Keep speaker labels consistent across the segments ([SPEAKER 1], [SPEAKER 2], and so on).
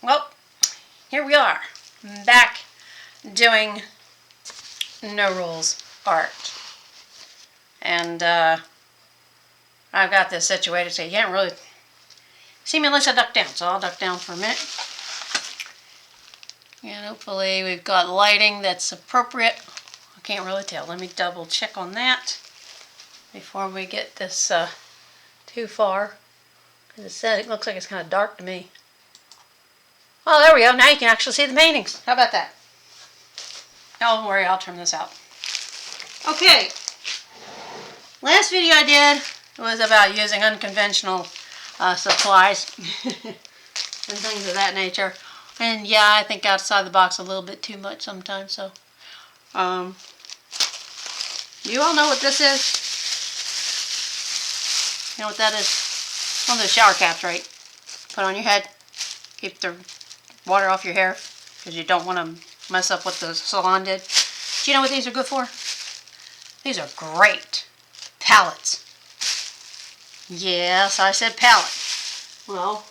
[SPEAKER 1] Well, here we are, back doing no rules art. And I've got this situated so you can't really see me unless I duck down. So I'll duck down for a minute. And hopefully we've got lighting that's appropriate. I can't really tell. Let me double check on that before we get this too far. Because it looks like it's kind of dark to me. Oh, there we go. Now you can actually see the paintings. How about that? Don't worry, I'll trim this out. Okay. Last video I did was about using unconventional supplies and things of that nature. And yeah, I think outside the box a little bit too much sometimes. So, you all know what this is? You know what that is? One of those shower caps, right? Put on your head. Keep the water off your hair because you don't want to mess up what the salon did. Do you know what these are good for? These are great palettes. Yes, I said palette. Well,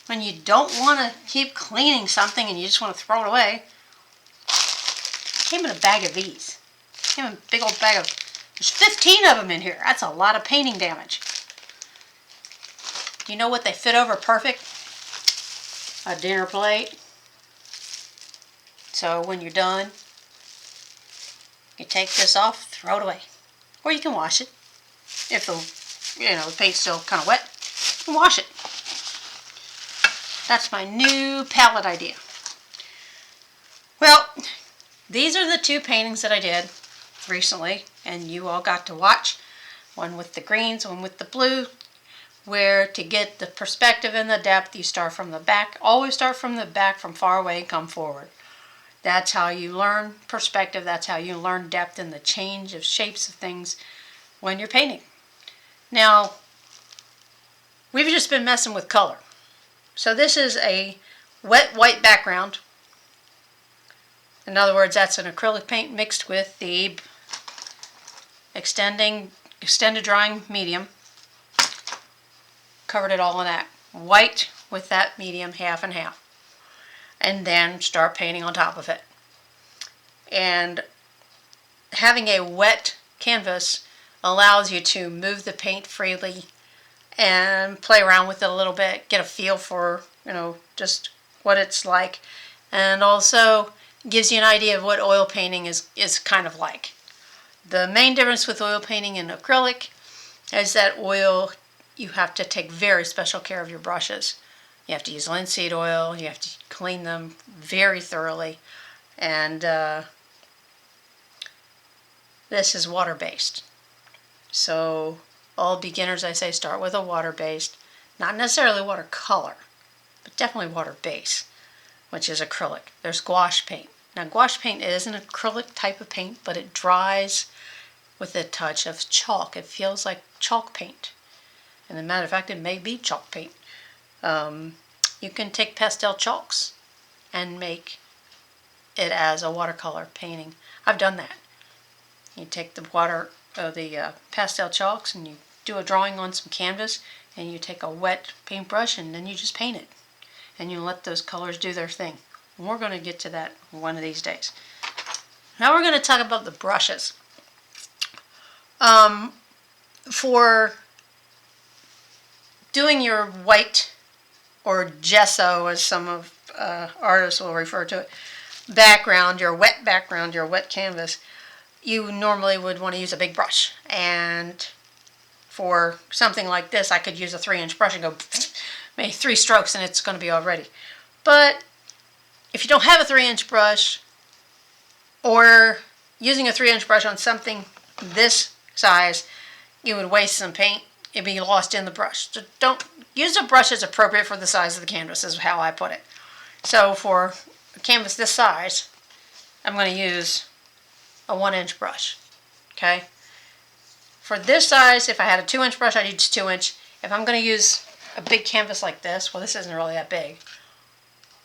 [SPEAKER 1] when you don't want to keep cleaning something and you just want to throw it away, it came in a bag of these. It came in a big old bag of, there's 15 of them in here. That's a lot of painting damage. Do you know what they fit over perfect? A dinner plate. So when you're done, you take this off, throw it away. Or you can wash it. If the paint's still kind of wet, you can wash it. That's my new palette idea. Well, these are the two paintings that I did recently, and you all got to watch. One with the greens, one with the blue, where to get the perspective and the depth, you start from the back. Always start from the back, from far away, and come forward. That's how you learn perspective. That's how you learn depth and the change of shapes of things when you're painting. Now, we've just been messing with color. So this is a wet white background. In other words, that's an acrylic paint mixed with the extended drying medium. Covered it all in that white with that medium, half and half. And then start painting on top of it. And having a wet canvas allows you to move the paint freely and play around with it a little bit, get a feel for, just what it's like. And also gives you an idea of what oil painting is kind of like. The main difference with oil painting and acrylic is that oil, you have to take very special care of your brushes. You have to use linseed oil, you have to clean them very thoroughly, and this is water-based. So all beginners, I say, start with a water-based, not necessarily watercolor, but definitely water-based, which is acrylic. There's gouache paint. Now gouache paint is an acrylic type of paint, but it dries with a touch of chalk. It feels like chalk paint. And as a matter of fact, it may be chalk paint. You can take pastel chalks and make it as a watercolor painting. I've done that. You take the pastel chalks and you do a drawing on some canvas, and you take a wet paintbrush and then you just paint it. And you let those colors do their thing. And we're going to get to that one of these days. Now we're going to talk about the brushes. For doing your white, or gesso as some of artists will refer to it, background, your wet background, your wet canvas, you normally would want to use a big brush. And for something like this, I could use a 3-inch brush and go maybe 3 strokes and it's going to be all ready. But if you don't have a 3-inch brush, or using a 3-inch brush on something this size, you would waste some paint. It'd be lost in the brush. So don't use a brush that's appropriate for the size of the canvas, is how I put it. So for a canvas this size, I'm going to use a 1-inch brush. Okay? For this size, if I had a 2-inch brush, I'd use 2-inch. If I'm going to use a big canvas like this, well, this isn't really that big.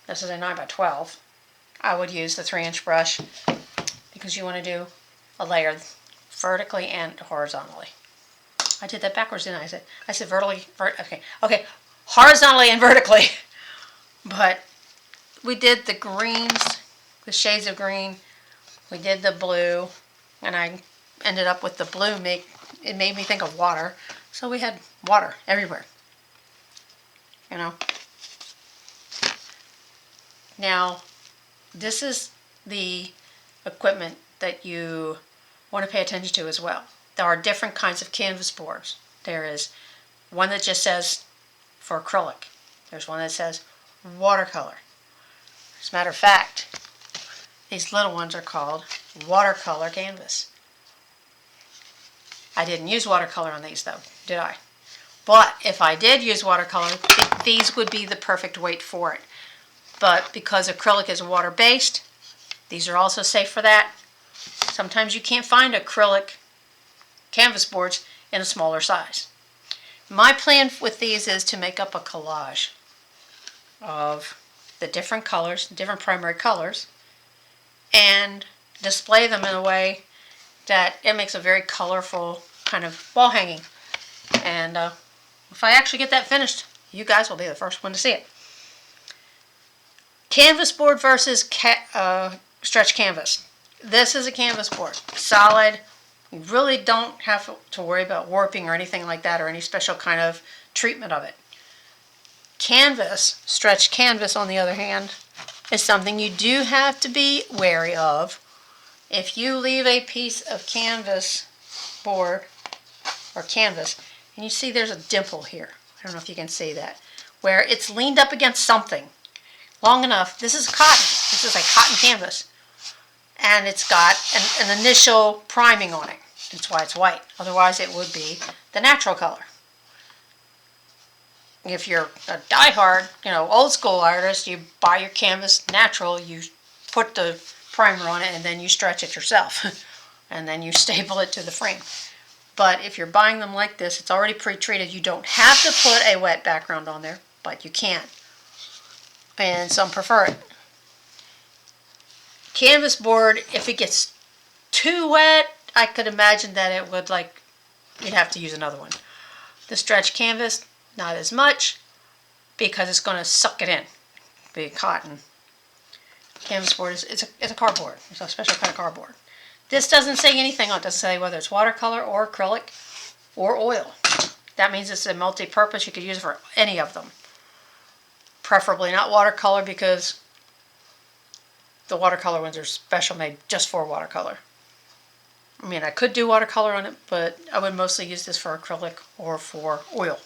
[SPEAKER 1] This is a 9x12. I would use the 3-inch brush because you want to do a layer vertically and horizontally. I did that backwards, didn't I? I said vertically, okay, horizontally and vertically. But we did the greens, the shades of green. We did the blue, and I ended up with the blue. It made me think of water, so we had water everywhere. You know. Now, this is the equipment that you want to pay attention to as well. There are different kinds of canvas boards. There is one that just says for acrylic. There's one that says watercolor. As a matter of fact, these little ones are called watercolor canvas. I didn't use watercolor on these though, did I? But if I did use watercolor, these would be the perfect weight for it. But because acrylic is water-based, these are also safe for that. Sometimes you can't find acrylic canvas boards in a smaller size. My plan with these is to make up a collage of the different colors, different primary colors, and display them in a way that it makes a very colorful kind of wall hanging. And if I actually get that finished, you guys will be the first one to see it. Canvas board versus stretch canvas. This is a canvas board, solid. You really don't have to worry about warping or anything like that, or any special kind of treatment of it. Canvas, stretched canvas on the other hand, is something you do have to be wary of. If you leave a piece of canvas board or canvas, and you see there's a dimple here, I don't know if you can see that, where it's leaned up against something long enough. This is cotton. This is a cotton canvas. And it's got an initial priming on it. That's why it's white. Otherwise it would be the natural color. If you're a die-hard, old school artist, you buy your canvas natural, you put the primer on it, and then you stretch it yourself. And then you staple it to the frame. But if you're buying them like this, it's already pre-treated. You don't have to put a wet background on there, but you can. And some prefer it. Canvas board, if it gets too wet, I could imagine that it would you'd have to use another one. The stretch canvas, not as much, because it's going to suck it in. The cotton canvas board it's a cardboard. It's a special kind of cardboard. This doesn't say anything on it. It doesn't say whether it's watercolor or acrylic or oil. That means it's a multi-purpose. You could use it for any of them. Preferably not watercolor, because the watercolor ones are special made just for watercolor. I mean, I could do watercolor on it, but I would mostly use this for acrylic or for oil.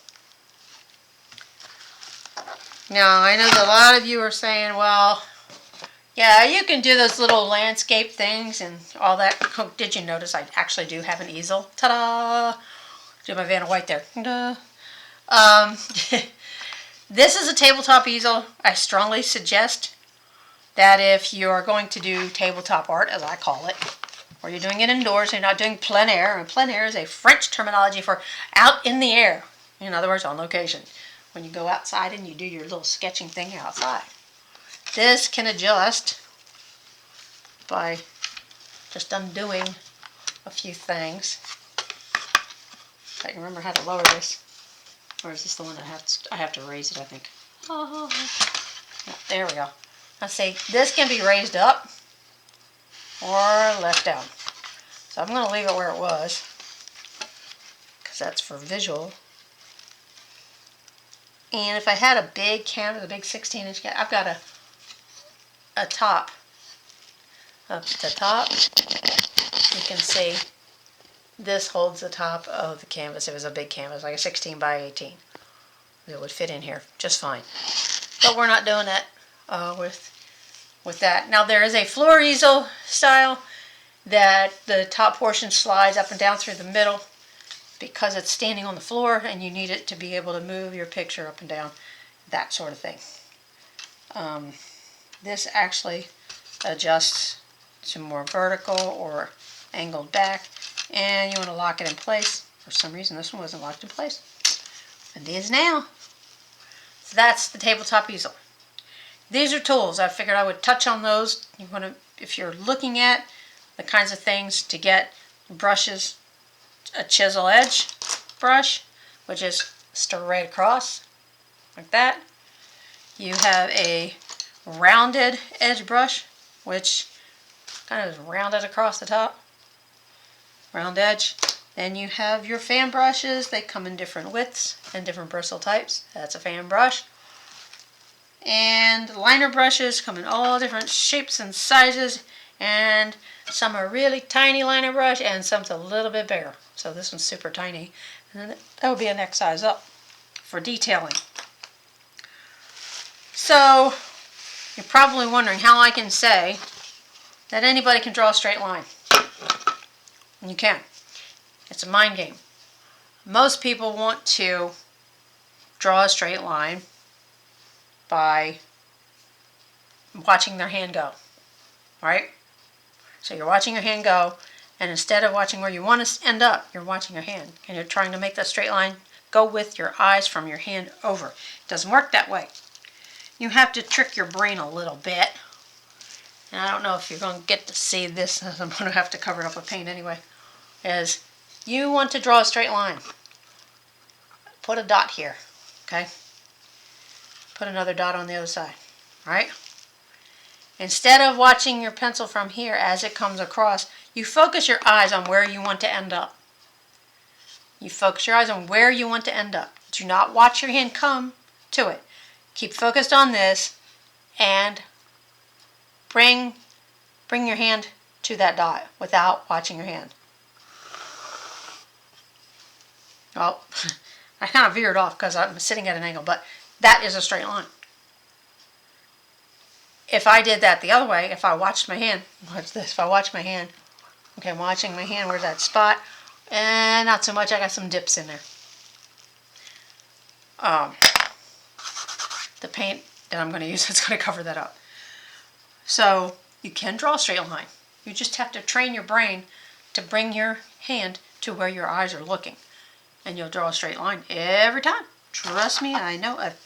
[SPEAKER 1] Now, I know that a lot of you are saying, well, yeah, you can do those little landscape things and all that. Oh, did you notice I actually do have an easel? Ta-da! Do my Vanna White there. This is a tabletop easel. I strongly suggest that if you're going to do tabletop art, as I call it, or you're doing it indoors, you're not doing plein air. And plein air is a French terminology for out in the air. In other words, on location. When you go outside and you do your little sketching thing outside. This can adjust by just undoing a few things. I can remember how to lower this. Or is this the one that I have to raise it, I think. Oh, there we go. Let's see, this can be raised up or left down. So I'm going to leave it where it was, because that's for visual. And if I had a big canvas, a big 16-inch canvas, I've got a top. Up at the top, you can see this holds the top of the canvas. It was a big canvas, like a 16 by 18. It would fit in here just fine. But we're not doing that with that. Now there is a floor easel style that the top portion slides up and down through the middle, because it's standing on the floor and you need it to be able to move your picture up and down, that sort of thing. This actually adjusts to more vertical or angled back, and you want to lock it in place. For some reason this one wasn't locked in place. It is now. So that's the tabletop easel. These are tools. I figured I would touch on those. You want to, if you're looking at the kinds of things to get brushes, a chisel edge brush, which is straight across like that. You have a rounded edge brush, which kind of is rounded across the top. Round edge. Then you have your fan brushes. They come in different widths and different bristle types. That's a fan brush. And liner brushes come in all different shapes and sizes, and some are really tiny liner brush and some's a little bit bigger. So this one's super tiny, and that would be a next size up for detailing. So you're probably wondering how I can say that anybody can draw a straight line. And you can. It's a mind game. Most people want to draw a straight line by watching their hand go, right? So you're watching your hand go, and instead of watching where you want to end up, you're watching your hand, and you're trying to make that straight line go with your eyes from your hand over. It doesn't work that way. You have to trick your brain a little bit, and I don't know if you're going to get to see this, as I'm going to have to cover it up with paint anyway, is you want to draw a straight line. Put a dot here, okay? Put another dot on the other side, right? Instead of watching your pencil from here as it comes across, you focus your eyes on where you want to end up. You focus your eyes on where you want to end up. Do not watch your hand come to it. Keep focused on this and bring your hand to that dot without watching your hand. Well, I kind of veered off because I'm sitting at an angle, but that is a straight line. If I did that the other way, if I watched my hand, watch this, if I watch my hand, okay, I'm watching my hand, where's that spot? And not so much, I got some dips in there. The paint that I'm going to use is going to cover that up. So you can draw a straight line. You just have to train your brain to bring your hand to where your eyes are looking. And you'll draw a straight line every time. Trust me, I know. I've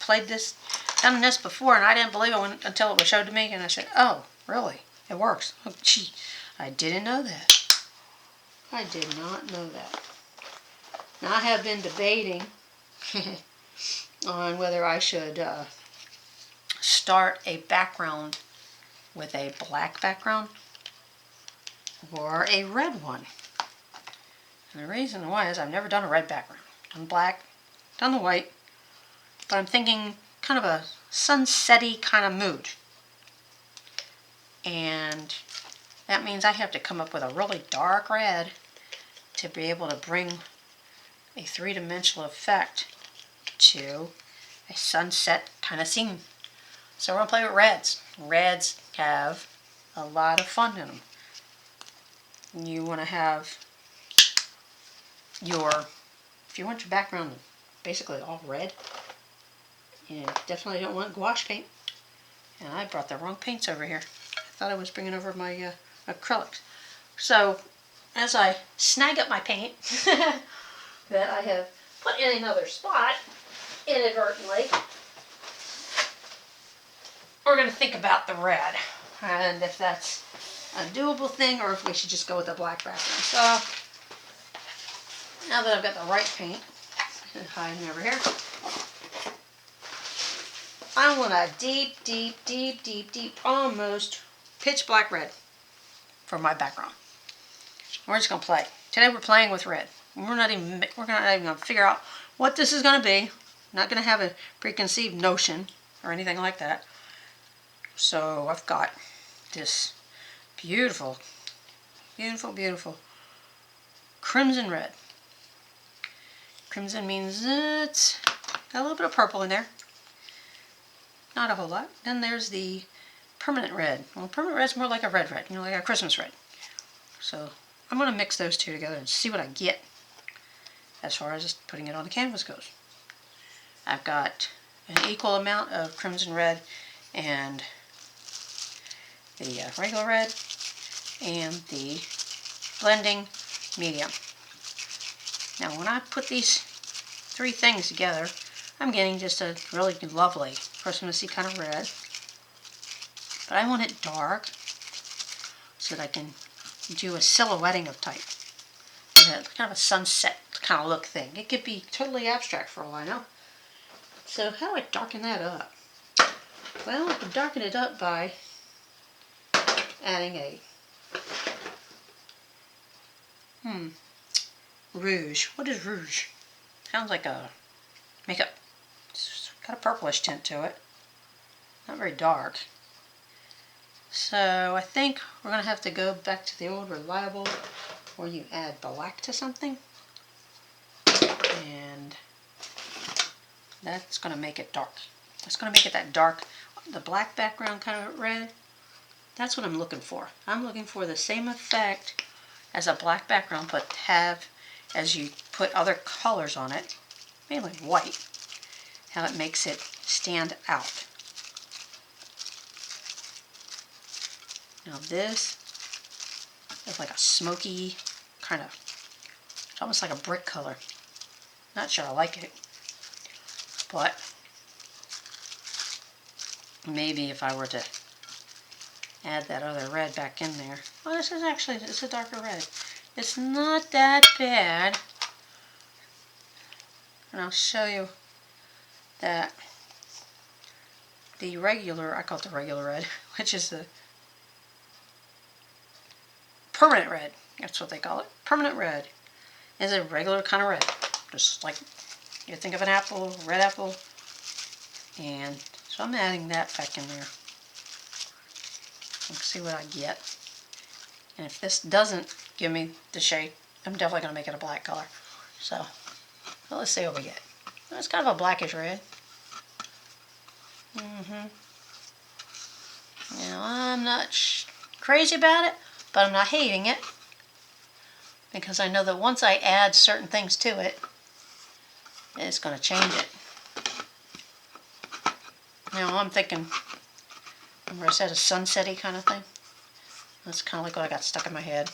[SPEAKER 1] done this before, and I didn't believe it until it was showed to me, and I said, oh, really? It works. Oh, gee, I didn't know that. I did not know that. Now, I have been debating on whether I should start a background with a black background or a red one. And the reason why is I've never done a red background. Done black, done the white, but I'm thinking kind of a sunset-y kind of mood. And that means I have to come up with a really dark red to be able to bring a three-dimensional effect to a sunset kind of scene. So we're going to play with reds. Reds have a lot of fun in them. You want to have if you want your background basically all red, you definitely don't want gouache paint. And I brought the wrong paints over here. I thought I was bringing over my acrylics. So as I snag up my paint that I have put in another spot inadvertently, we're going to think about the red and if that's a doable thing or if we should just go with the black background. So now that I've got the right paint, hiding over here, I want a deep, almost pitch black red for my background. We're just going to play. Today we're playing with red. We're not even going to figure out what this is going to be. Not going to have a preconceived notion or anything like that. So I've got this beautiful crimson red. Crimson means it's got a little bit of purple in there. Not a whole lot. Then there's the permanent red. Well, permanent red's more like a red, like a Christmas red. So I'm going to mix those two together and see what I get as far as just putting it on the canvas goes. I've got an equal amount of crimson red and the regular red and the blending medium. Now when I put these three things together, I'm getting just a really lovely Christmassy kind of red. But I want it dark so that I can do a silhouetting of type. Kind of a sunset kind of look thing. It could be totally abstract for all I know. So how do I darken that up? Well, I can darken it up by adding a rouge. What is rouge? Sounds like a makeup. It's got a purplish tint to it. Not very dark. So I think we're going to have to go back to the old reliable where you add black to something. And that's going to make it dark. It's going to make it that dark, the black background kind of red. That's what I'm looking for. I'm looking for the same effect as a black background, but have, as you put other colors on it, mainly white, how it makes it stand out. Now this is like a smoky kind of, it's almost like a brick color. Not sure I like it, but maybe if I were to add that other red back in there. Oh, this is actually, it's a darker red. It's not that bad. And I'll show you that the regular, I call it the regular red, which is the permanent red. That's what they call it. Permanent red is a regular kind of red. Just like you think of an apple, red apple. And so I'm adding that back in there. Let's see what I get. And if this doesn't give me the shade, I'm definitely going to make it a black color. So, well, let's see what we get. Well, it's kind of a blackish red. Now, I'm not crazy about it, but I'm not hating it. Because I know that once I add certain things to it, it's going to change it. Now, I'm thinking, remember I said a sunset-y kind of thing? That's kind of like what I got stuck in my head.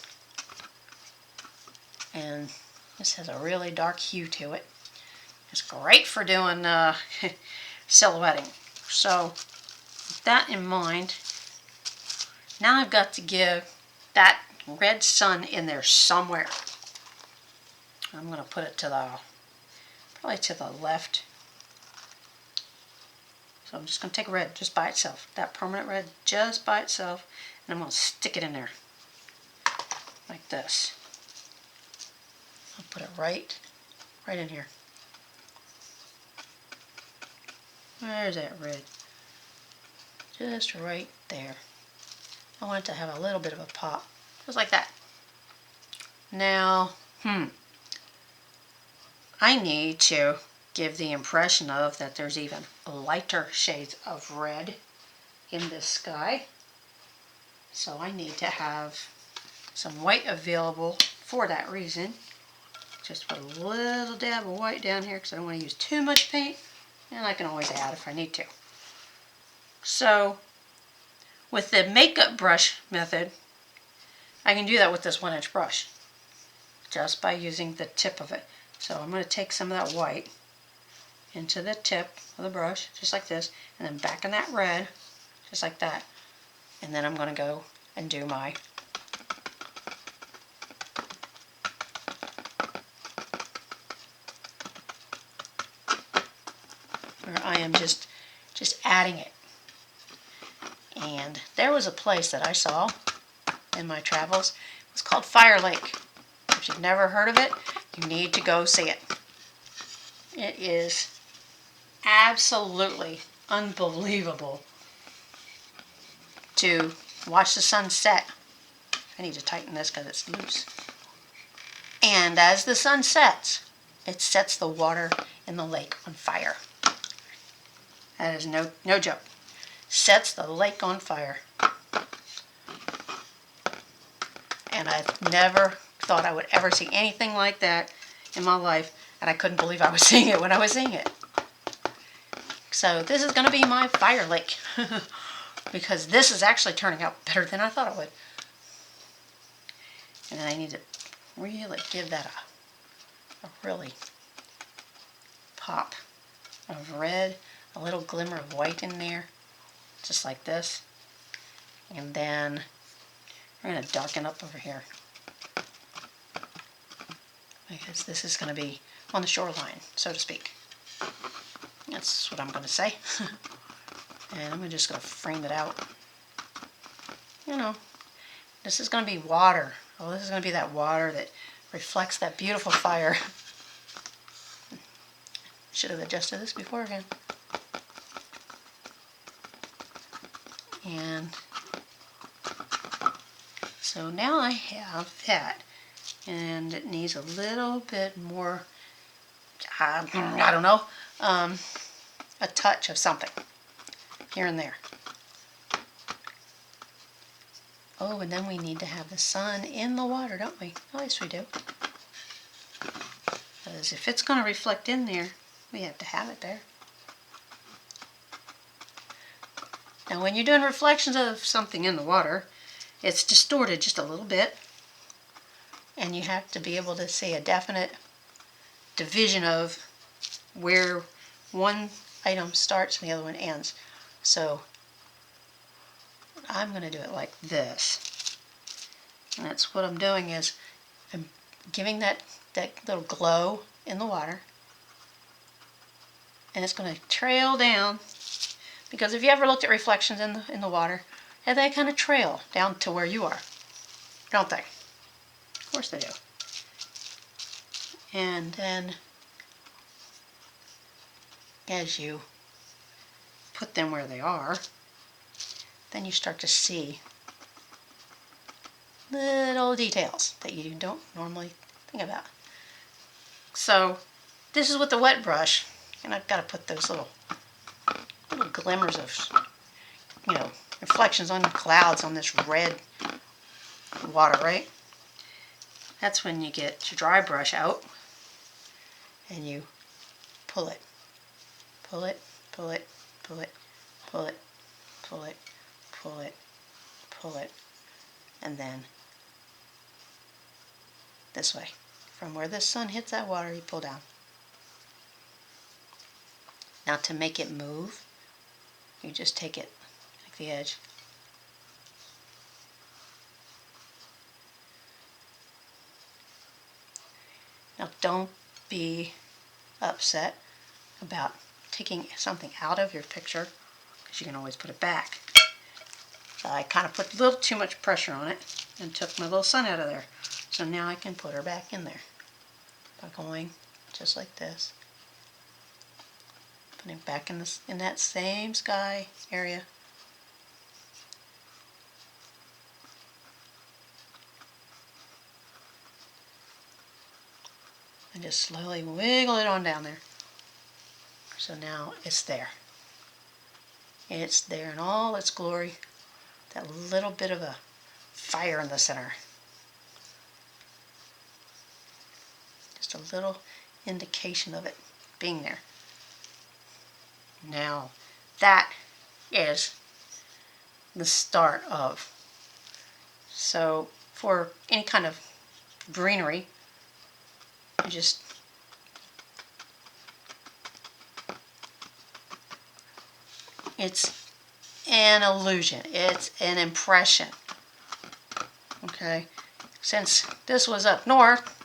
[SPEAKER 1] And this has a really dark hue to it. It's great for doing silhouetting. So, with that in mind, now I've got to give that red sun in there somewhere. I'm going to put it to the, probably to the left. So I'm just going to take red just by itself, that permanent red just by itself, and I'm going to stick it in there, like this. I'll put it right in here. Where's that red? Just right there. I want it to have a little bit of a pop, just like that. Now, I need to give the impression of that there's even lighter shades of red in this sky. So I need to have some white available for that reason. Just put a little dab of white down here because I don't want to use too much paint, and I can always add if I need to. So with the makeup brush method, I can do that with this 1-inch brush just by using the tip of it. So I'm going to take some of that white into the tip of the brush, just like this, and then back in that red, just like that. And then I'm going to go and do my where I am just adding it. And there was a place that I saw in my travels. It's called Fire Lake. If you've never heard of it, you need to go see it. It is absolutely unbelievable to watch the sun set. I need to tighten this because it's loose. And as the sun sets, it sets the water in the lake on fire. That is no joke. Sets the lake on fire. And I've never thought I would ever see anything like that in my life, and I couldn't believe I was seeing it when I was seeing it. So this is going to be my fire lake, because this is actually turning out better than I thought it would. And I need to really give that a really pop of red, a little glimmer of white in there, just like this. And then we're going to darken up over here, because this is going to be on the shoreline, so to speak. That's what I'm going to say. And I'm just going to frame it out. You know, this is going to be water. Oh, this is going to be that water that reflects that beautiful fire. Should have adjusted this beforehand. And so now I have that, and it needs a little bit more, I don't know, a touch of something here and there. Oh, and then we need to have the sun in the water, don't we? Oh, yes, we do. Because if it's going to reflect in there, we have to have it there. Now, when you're doing reflections of something in the water, it's distorted just a little bit, and you have to be able to see a definite division of where one item starts and the other one ends. So I'm going to do it like this. And that's what I'm doing, is I'm giving that little glow in the water, and it's going to trail down, because if you ever looked at reflections in the water, they kind of trail down to where you are, don't they? Of course they do. And then as you put them where they are, then you start to see little details that you don't normally think about. So this is with the wet brush, and I've got to put those little glimmers of, reflections on the clouds on this red water, right? That's when you get your dry brush out and you pull it, pull it, pull it, pull it, pull it, pull it, pull it, pull it, and then this way. From where the sun hits that water, you pull down. Now to make it move, you just take it like the edge. Now don't be upset about taking something out of your picture, because you can always put it back. So I kind of put a little too much pressure on it and took my little sun out of there. So now I can put her back in there by going just like this. Putting it back in that same sky area. And just slowly wiggle it on down there. So now it's there. It's there in all its glory. That little bit of a fire in the center. Just a little indication of it being there. Now, that is the start of. So, for any kind of greenery, you just it's an illusion. It's an impression. Okay? Since this was up north,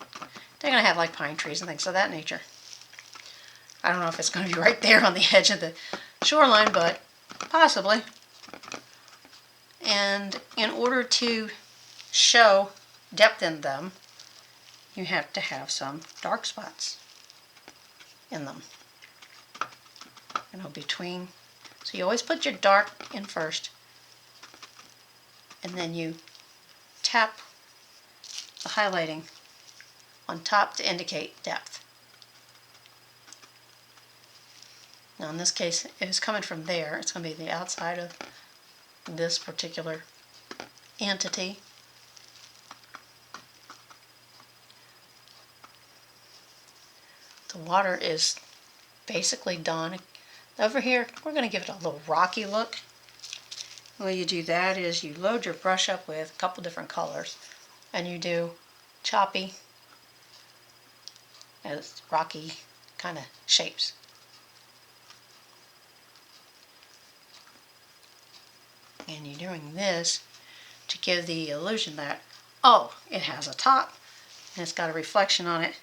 [SPEAKER 1] they're going to have like pine trees and things of that nature. I don't know if it's going to be right there on the edge of the shoreline, but possibly. And in order to show depth in them, you have to have some dark spots in them. Between. So you always put your dark in first, and then you tap the highlighting on top to indicate depth. Now in this case, if it's coming from there, it's going to be the outside of this particular entity. The water is basically done. Over here, we're going to give it a little rocky look. The way you do that is you load your brush up with a couple different colors, and you do choppy, rocky kind of shapes. And you're doing this to give the illusion that, oh, it has a top, and it's got a reflection on it,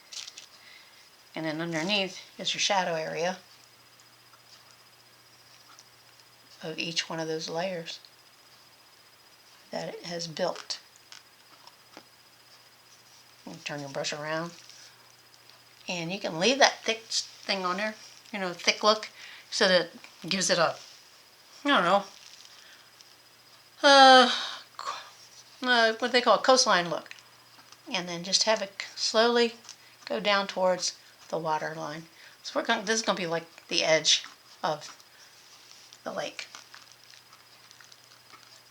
[SPEAKER 1] and then underneath is your shadow area of each one of those layers that it has built. You turn your brush around, and you can leave that thick thing on there, thick look, so that it gives it a, I don't know, what they call a coastline look. And then just have it slowly go down towards the water line. So this is going to be like the edge of the lake.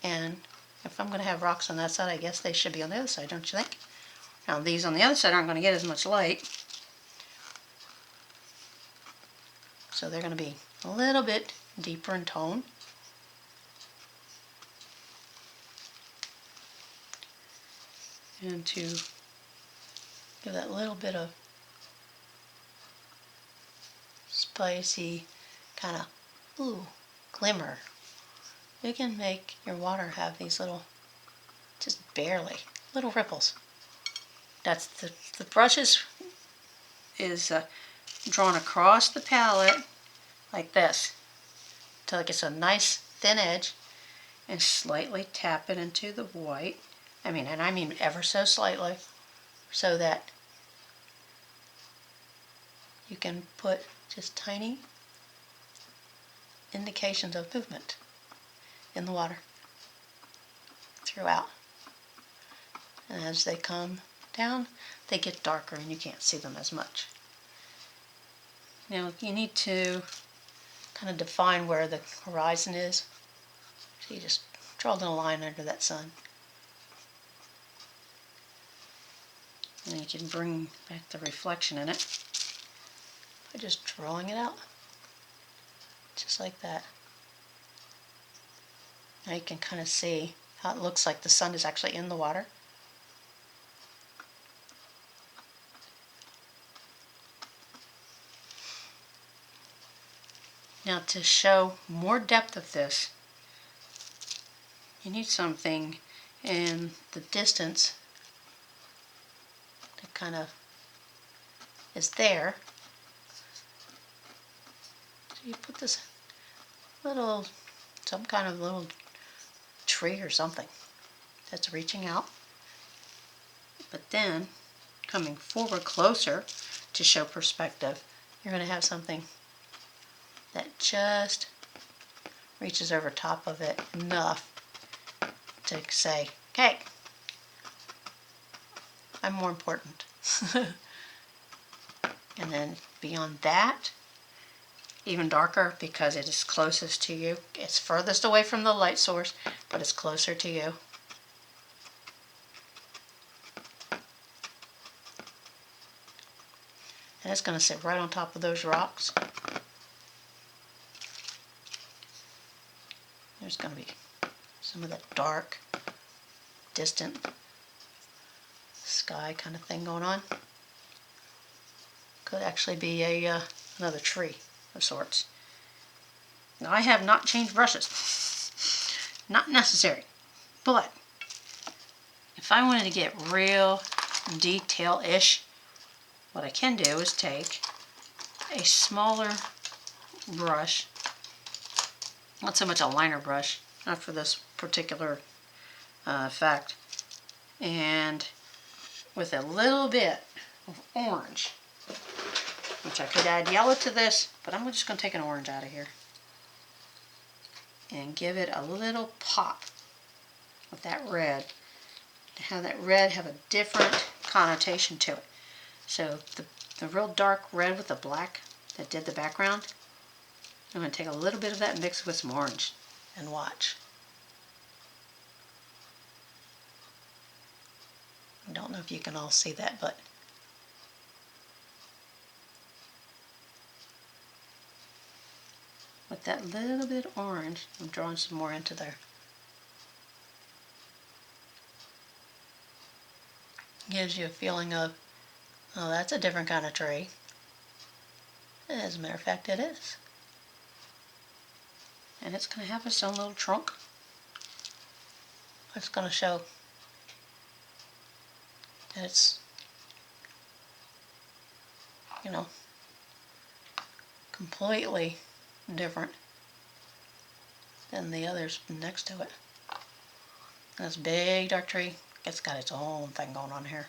[SPEAKER 1] And if I'm going to have rocks on that side, I guess they should be on the other side, don't you think? Now these on the other side aren't going to get as much light, so they're going to be a little bit deeper in tone. And to give that little bit of spicy kind of glimmer, you can make your water have these little, just barely, little ripples. That's the brush is drawn across the palette like this until it gets a nice thin edge, and slightly tap it into the white. I mean ever so slightly, so that you can put just tiny indications of movement in the water throughout. And as they come down, they get darker and you can't see them as much. Now you need to kind of define where the horizon is. So you just draw a little line under that sun. And you can bring back the reflection in it by just drawing it out, just like that. Now you can kind of see how it looks like the sun is actually in the water. Now to show more depth of this, you need something in the distance that kind of is there. So you put this some kind of little tree or something that's reaching out, but then coming forward closer to show perspective, you're going to have something that just reaches over top of it enough to say, okay, I'm more important. And then beyond that, even darker, because it is closest to you. It's furthest away from the light source, but it's closer to you. And it's going to sit right on top of those rocks. There's going to be some of that dark, distant sky kind of thing going on. Could actually be another tree of sorts. Now I have not changed brushes. Not necessary. But if I wanted to get real detail-ish, what I can do is take a smaller brush, not so much a liner brush, not for this particular effect, and with a little bit of orange, which I could add yellow to this, but I'm just going to take an orange out of here and give it a little pop with that red, to have that red have a different connotation to it. So the real dark red with the black that did the background, I'm going to take a little bit of that and mix it with some orange and watch. I don't know if you can all see that, but with that little bit of orange, I'm drawing some more into there. Gives you a feeling of, oh, that's a different kind of tree. As a matter of fact, it is. And it's going to have its own little trunk. It's going to show that it's, completely different than the others next to it. And this big dark tree, it's got its own thing going on here.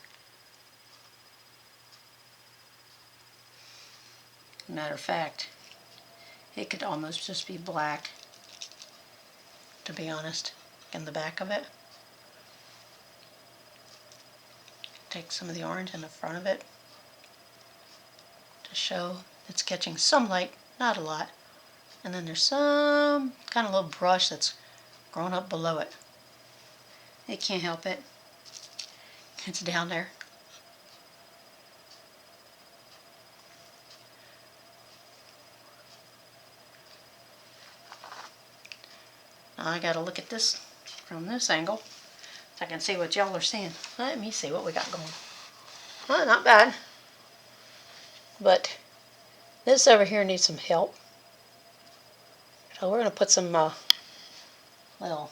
[SPEAKER 1] Matter of fact, it could almost just be black, to be honest, in the back of it. Take some of the orange in the front of it to show it's catching some light, not a lot. And then there's some kind of little brush that's grown up below it. It can't help it. It's down there. Now I gotta look at this from this angle so I can see what y'all are seeing. Let me see what we got going. Well, not bad. But this over here needs some help. So we're gonna put some little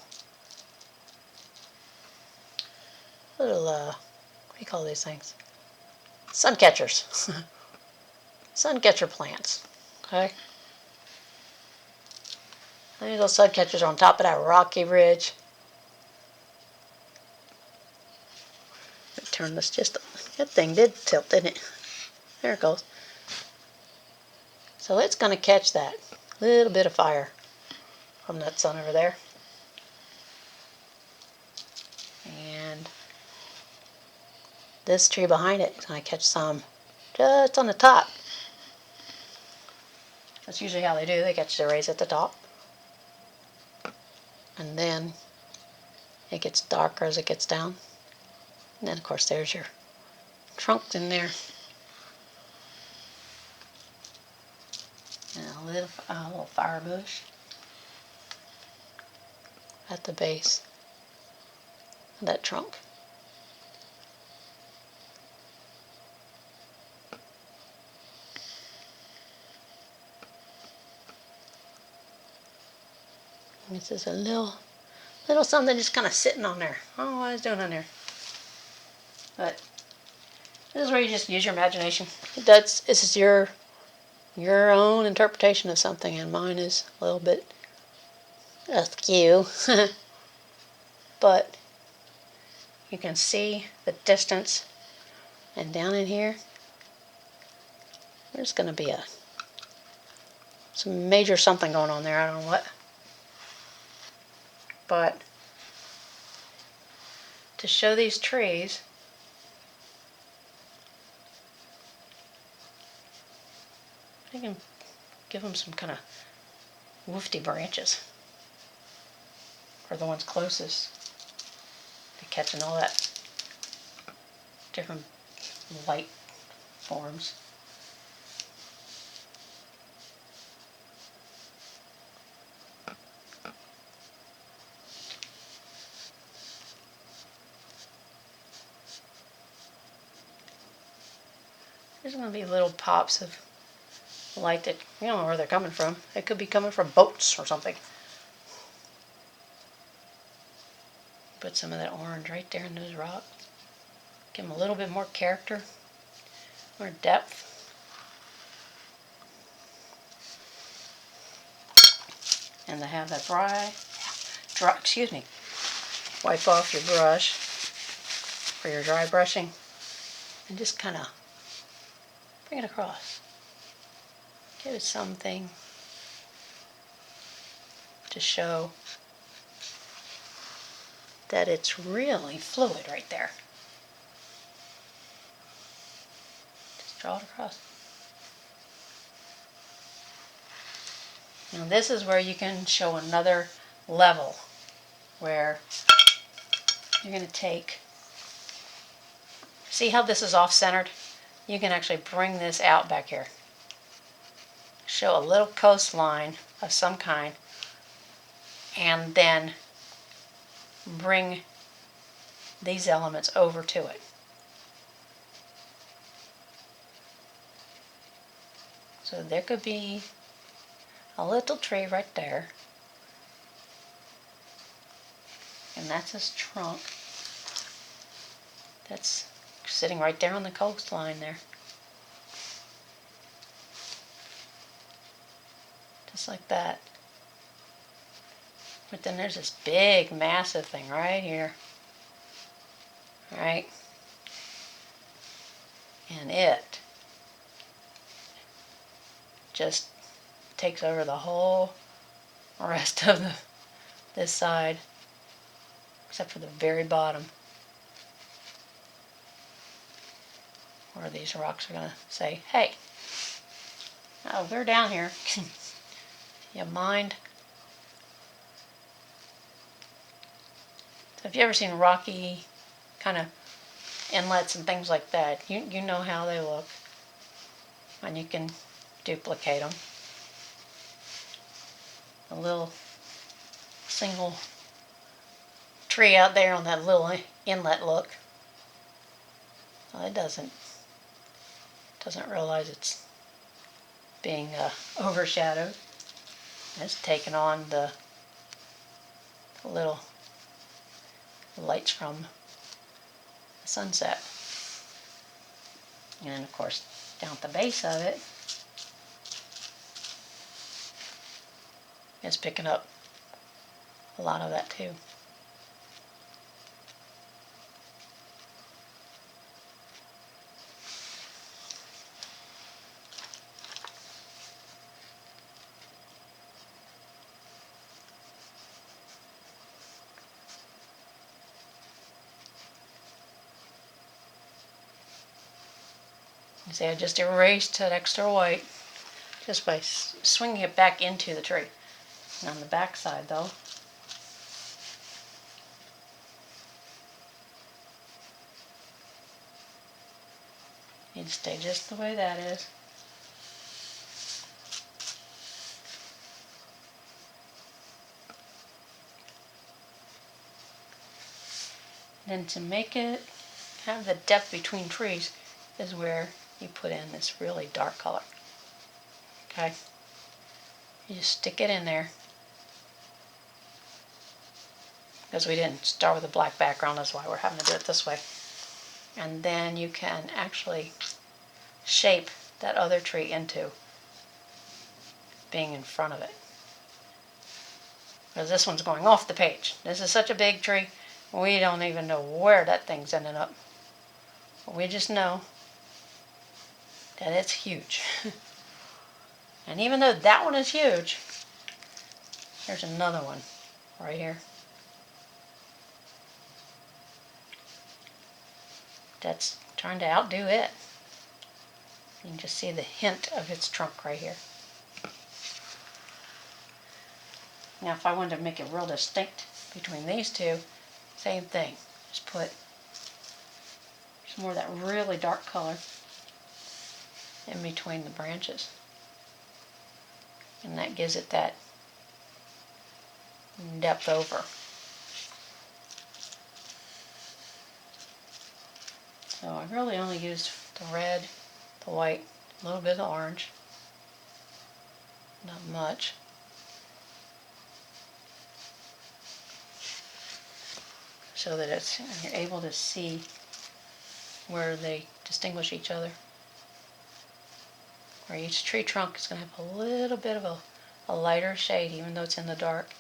[SPEAKER 1] what do you call these things? Sun catchers. Sun catcher plants. Okay. These little sun catchers are on top of that rocky ridge. Let me turn this just. That thing did tilt, didn't it? There it goes. So it's going to catch that little bit of fire from that sun over there. And this tree behind it is going to catch some just on the top. That's usually how they do. They catch the rays at the top. And then it gets darker as it gets down. And then, of course, there's your trunk in there. And a little fire bush at the base of that trunk. And this is a little something just kind of sitting on there. I don't know what it's doing on there. But this is where you just use your imagination. This is your own interpretation of something, and mine is a little bit askew. But you can see the distance, and down in here there's going to be some major something going on there. I don't know what. But to show these trees, I can give them some kind of woofy branches, or the ones closest to catching all that different light forms. There's going to be little pops of light that you don't know where they're coming from. It could be coming from boats or something. Put some of that orange right there in those rocks. Give them a little bit more character, more depth. And to have that wipe off your brush for your dry brushing and just kind of bring it across. Give it something to show that it's really fluid right there. Just draw it across. Now this is where you can show another level where you're going to take, see how this is off-centered? You can actually bring this out back here. Show a little coastline of some kind, and then bring these elements over to it. So there could be a little tree right there, and that's his trunk. That's sitting right there on the coastline there. Just like that. But then there's this big, massive thing right here. Right? And it just takes over the whole rest of this side, except for the very bottom, where these rocks are going to say, hey, oh, we're down here. You mind? So if you ever seen rocky kind of inlets and things like that, you know how they look, and you can duplicate them. A little single tree out there on that little inlet look. Well, it doesn't realize it's being overshadowed. It's taking on the little lights from the sunset. And then, of course, down at the base of it, it's picking up a lot of that too. You see, I just erased that extra white just by swinging it back into the tree. And on the back side, though, it'd stay just the way that is. Then to make it have the depth between trees is where you put in this really dark color. Okay? You just stick it in there. Because we didn't start with a black background, that's why we're having to do it this way. And then you can actually shape that other tree into being in front of it. Because this one's going off the page. This is such a big tree, we don't even know where that thing's ending up. We just know that it's huge. And even though that one is huge, there's another one right here that's trying to outdo it. You can just see the hint of its trunk right here. Now if I wanted to make it real distinct between these two, same thing. Just put some more of that really dark color in between the branches. And that gives it that depth over. So I really only used the red, the white, a little bit of orange. Not much. So that you're able to see where they distinguish each other. Where each tree trunk is going to have a little bit of a lighter shade, even though it's in the dark.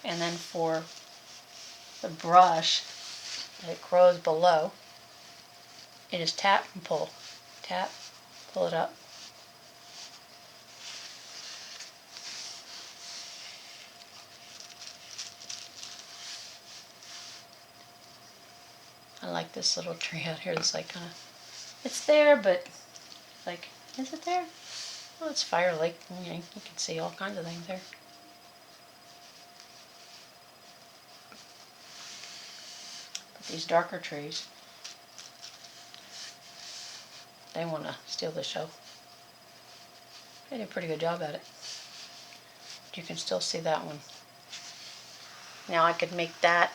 [SPEAKER 1] And then for the brush that grows below, you just tap and pull. Tap, pull it up. I like this little tree out here. It's like kind of, it's there, but like, is it there? Well, it's Fire Lake. You know, you can see all kinds of things there. But these darker trees, they want to steal the show. They did a pretty good job at it. You can still see that one. Now I could make that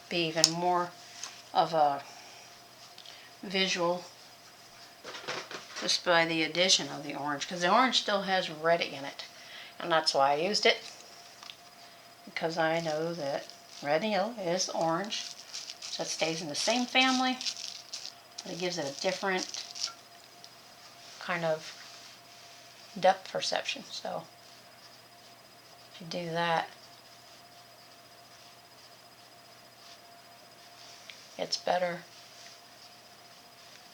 [SPEAKER 1] be even more of a visual just by the addition of the orange, because the orange still has red in it, and that's why I used it, because I know that red and yellow is orange, so it stays in the same family, but it gives it a different kind of depth perception. So if you do that, it's better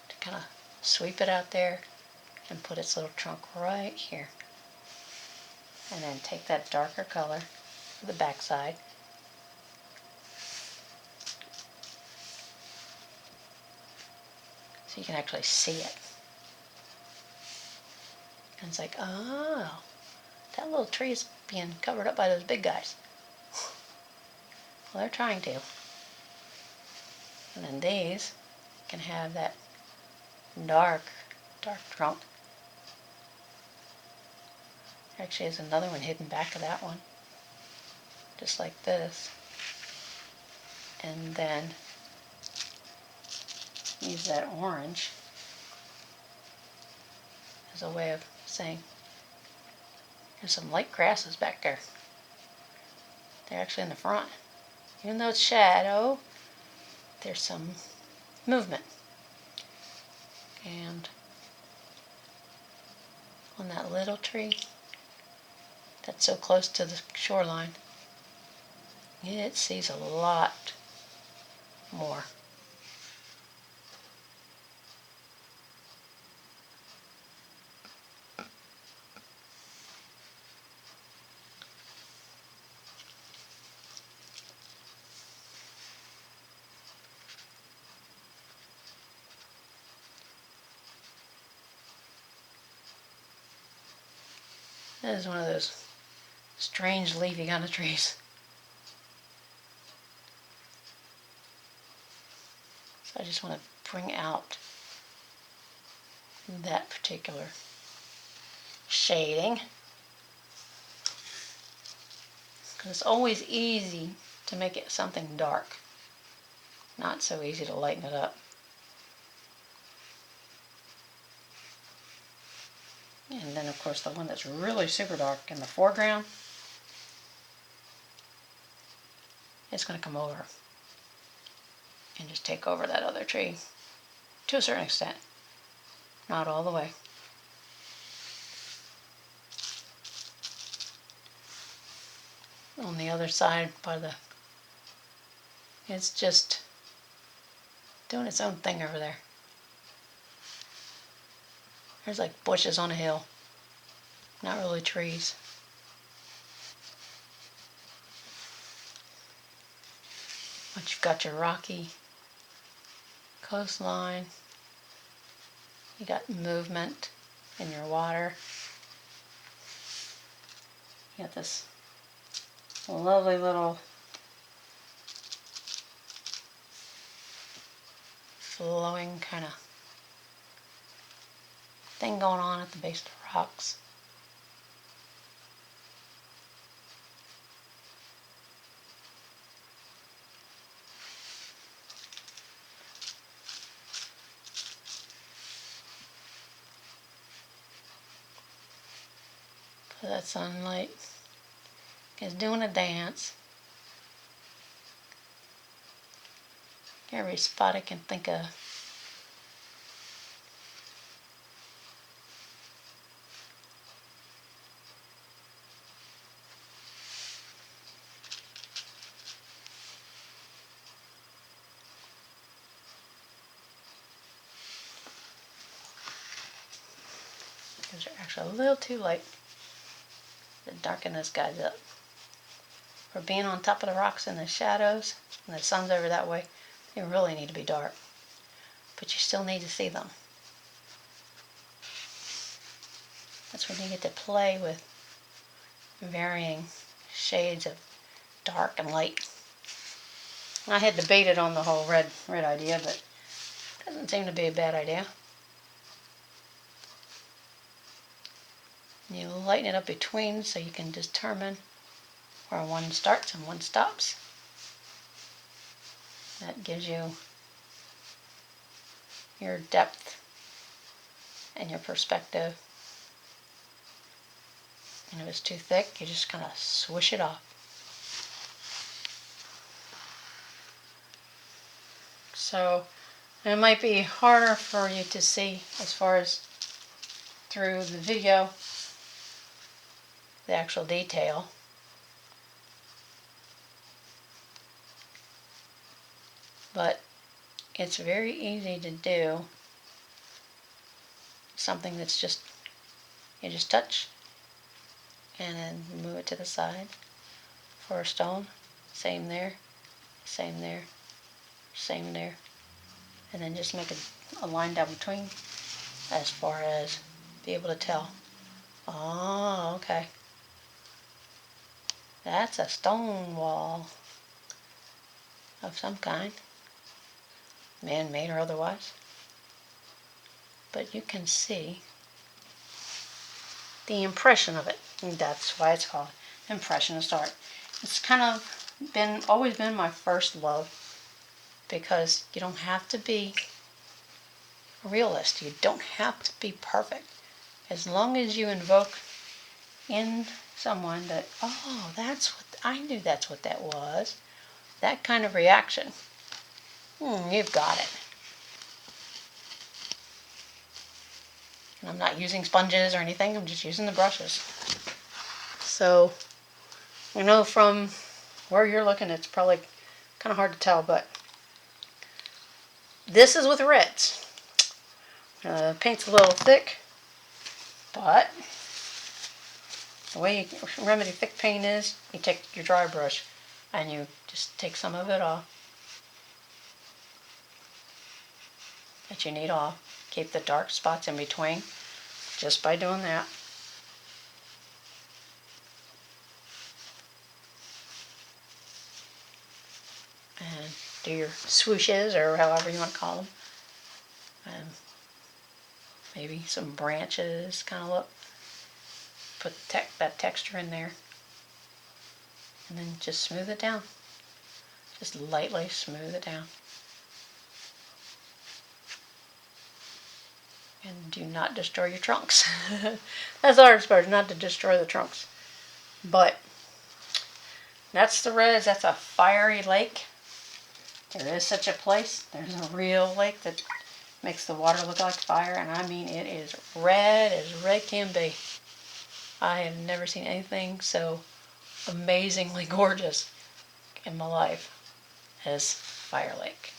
[SPEAKER 1] to kind of sweep it out there and put its little trunk right here. And then take that darker color for the back side. So you can actually see it. And it's like, oh, that little tree is being covered up by those big guys. Well, they're trying to. And then these can have that dark trunk. Actually, there's another one hidden back of that one. Just like this. And then use that orange as a way of saying, there's some light grasses back there. They're actually in the front. Even though it's shadow, there's some movement. And on that little tree that's so close to the shoreline, it sees a lot more. This is one of those strange leafy kind of trees. So I just want to bring out that particular shading. Because it's always easy to make it something dark. Not so easy to lighten it up. And then of course the one that's really super dark in the foreground, it's going to come over and just take over that other tree to a certain extent. Not all the way. On the other side by the, it's just doing its own thing over there. There's like bushes on a hill, not really trees. But you've got your rocky coastline, you got movement in your water, you got this lovely little flowing kind of thing going on at the base of the rocks. So that sunlight is doing a dance. Every spot I can think of. Those are actually a little too light to darken those guys up. For being on top of the rocks in the shadows, and the sun's over that way, they really need to be dark. But you still need to see them. That's when you get to play with varying shades of dark and light. I had debated on the whole red idea, but it doesn't seem to be a bad idea. You lighten it up between so you can determine where one starts and one stops. That gives you your depth and your perspective. And if it's too thick, you just kind of swish it off. So it might be harder for you to see as far as through the video, the actual detail. But it's very easy to do something that's just, you just touch and then move it to the side. For a stone, same there, same there, same there, and then just make a line down between as far as be able to tell. Oh, okay. That's a stone wall of some kind, man-made or otherwise. But you can see the impression of it. And that's why it's called Impressionist art. It's kind of always been my first love, because you don't have to be a realist. You don't have to be perfect. As long as you invoke in someone that, oh, I knew that's what that was. That kind of reaction. You've got it. And I'm not using sponges or anything. I'm just using the brushes. So, I know from where you're looking, it's probably kind of hard to tell, but this is with reds. Paint's a little thick, but the way you remedy thick paint is, you take your dry brush and you just take some of it off that you need off. Keep the dark spots in between just by doing that. And do your swooshes, or however you want to call them. And maybe some branches kind of look. Put that texture in there. And then just smooth it down. Just lightly smooth it down. And do not destroy your trunks. That's the hardest part, not to destroy the trunks. But that's the reds. That's a fiery lake. There is such a place. There's a real lake that makes the water look like fire, and I mean it is red as red can be. I have never seen anything so amazingly gorgeous in my life as Fire Lake.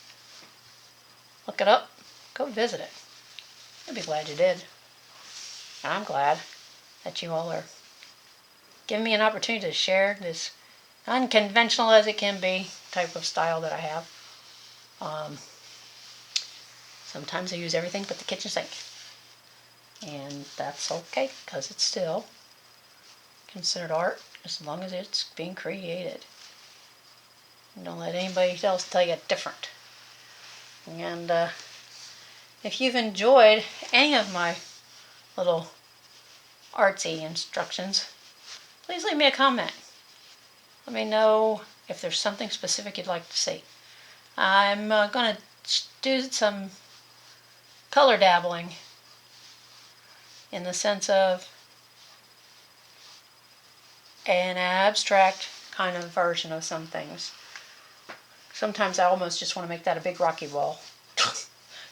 [SPEAKER 1] Look it up. Go visit it. You'll be glad you did. And I'm glad that you all are giving me an opportunity to share this unconventional as it can be type of style that I have. Sometimes I use everything but the kitchen sink. And that's okay, because it's still considered art as long as it's being created. And don't let anybody else tell you different. And if you've enjoyed any of my little artsy instructions, please leave me a comment. Let me know if there's something specific you'd like to see. I'm going to do some color dabbling in the sense of an abstract kind of version of some things. Sometimes I almost just want to make that a big rocky wall,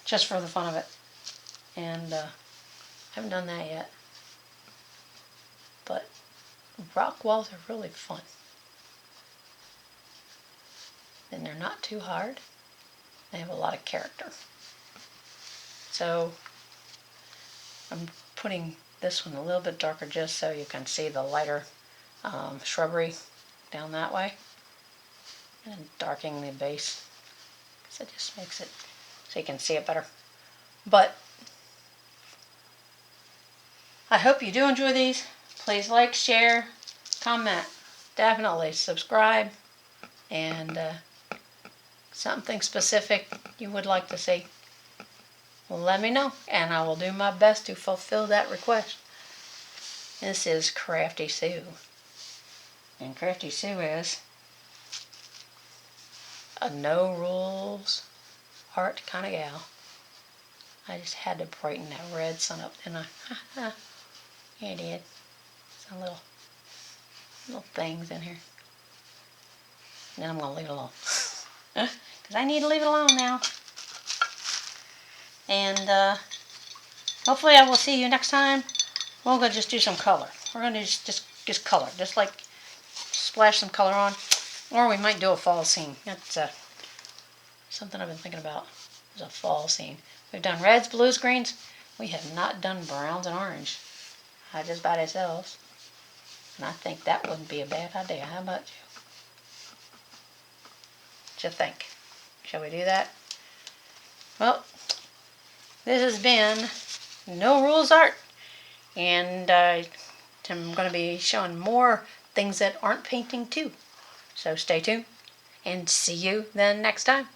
[SPEAKER 1] just for the fun of it. And I haven't done that yet. But rock walls are really fun. And they're not too hard. They have a lot of character. So I'm putting this one a little bit darker just so you can see the lighter shrubbery down that way. And darkening the base, because it just makes it so you can see it better. But I hope you do enjoy these. Please like, share, comment, definitely subscribe, and something specific you would like to see, let me know, and I will do my best to fulfill that request. This is Crafty Sue, and Crafty Sue is a no rules art kind of gal. I just had to brighten that red sun up, didn't I? Yeah, I did. Some little things in here. And then I'm going to leave it alone. Because I need to leave it alone now. And hopefully I will see you next time. We're going to just do some color. We're going to just color. Just like splash some color on. Or we might do a fall scene. That's something I've been thinking about. It's a fall scene. We've done reds, blues, greens. We have not done browns and orange. Just by themselves. And I think that wouldn't be a bad idea. How about you? What you think? Shall we do that? Well, this has been No Rules Art. And I'm going to be showing more things that aren't painting too. So stay tuned and see you then next time.